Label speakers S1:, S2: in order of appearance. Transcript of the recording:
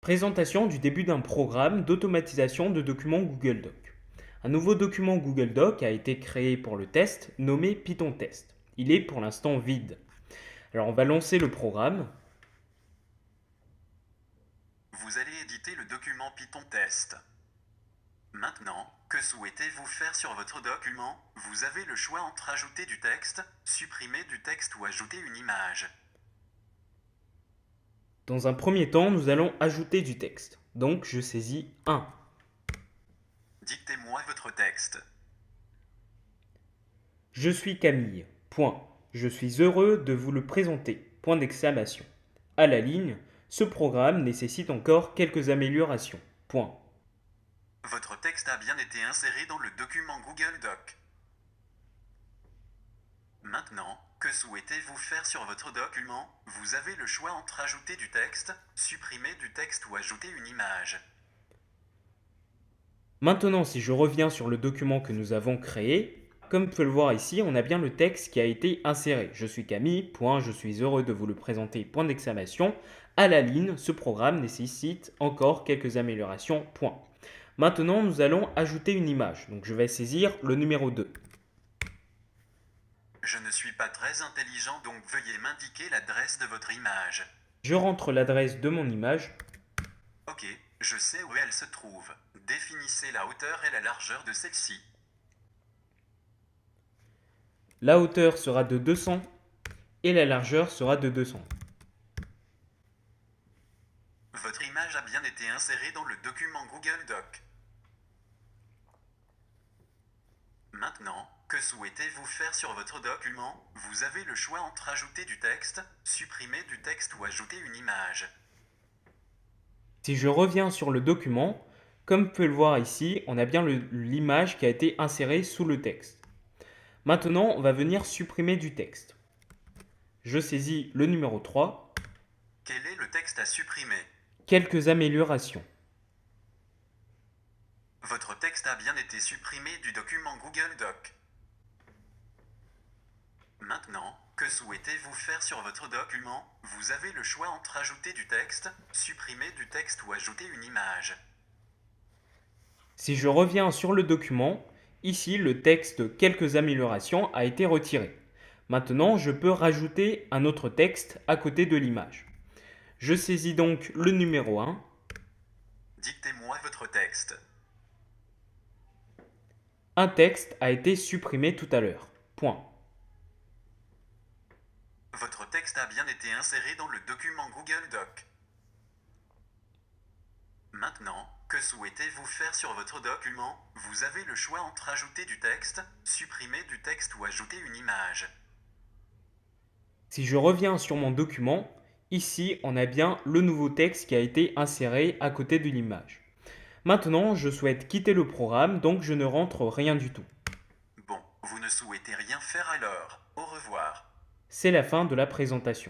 S1: Présentation du début d'un programme d'automatisation de documents Google Docs. Un nouveau document Google Doc a été créé pour le test, nommé Python Test. Il est pour l'instant vide. Alors on va lancer le programme.
S2: Vous allez éditer le document Python Test. Maintenant, que souhaitez-vous faire sur votre document? Vous avez le choix entre ajouter du texte, supprimer du texte ou ajouter une image.
S1: Dans un premier temps, nous allons ajouter du texte. Donc je saisis 1.
S2: Dictez-moi votre texte.
S1: Je suis Camille. Point. Je suis heureux de vous le présenter. Point d'exclamation. À la ligne, ce programme nécessite encore quelques améliorations. Point.
S2: Votre texte a bien été inséré dans le document Google Doc. Maintenant, que souhaitez-vous faire sur votre document? Vous avez le choix entre ajouter du texte, supprimer du texte ou ajouter une image.
S1: Maintenant, si je reviens sur le document que nous avons créé, comme vous pouvez le voir ici, on a bien le texte qui a été inséré. Je suis Camille, point, je suis heureux de vous le présenter, point d'exclamation. À la ligne, ce programme nécessite encore quelques améliorations, point. Maintenant, nous allons ajouter une image. Donc, je vais saisir le numéro 2.
S2: Je ne suis pas très intelligent, donc veuillez m'indiquer l'adresse de votre image.
S1: Je rentre l'adresse de mon image.
S2: Ok, je sais où elle se trouve. Définissez la hauteur et la largeur de celle-ci.
S1: La hauteur sera de 200 et la largeur sera de 200.
S2: Votre image a bien été insérée dans le document Google Doc. Maintenant, que souhaitez-vous faire sur votre document? Vous avez le choix entre ajouter du texte, supprimer du texte ou ajouter une image.
S1: Si je reviens sur le document, comme vous pouvez le voir ici, on a bien l'image qui a été insérée sous le texte. Maintenant, on va venir supprimer du texte. Je saisis le numéro 3.
S2: Quel est le texte à supprimer?
S1: Quelques améliorations.
S2: Votre texte a bien été supprimé du document Google Doc. Maintenant, que souhaitez-vous faire sur votre document? Vous avez le choix entre ajouter du texte, supprimer du texte ou ajouter une image.
S1: Si je reviens sur le document, ici le texte quelques améliorations a été retiré. Maintenant, je peux rajouter un autre texte à côté de l'image. Je saisis donc le numéro 1.
S2: Dictez-moi votre texte.
S1: Un texte a été supprimé tout à l'heure. Point.
S2: Votre texte a bien été inséré dans le document Google Doc. Maintenant, que souhaitez-vous faire sur votre document? Vous avez le choix entre ajouter du texte, supprimer du texte ou ajouter une image.
S1: Si je reviens sur mon document, ici on a bien le nouveau texte qui a été inséré à côté de l'image. Maintenant, je souhaite quitter le programme, donc je ne rentre rien du tout.
S2: Bon, vous ne souhaitez rien faire alors. Au revoir.
S1: C'est la fin de la présentation.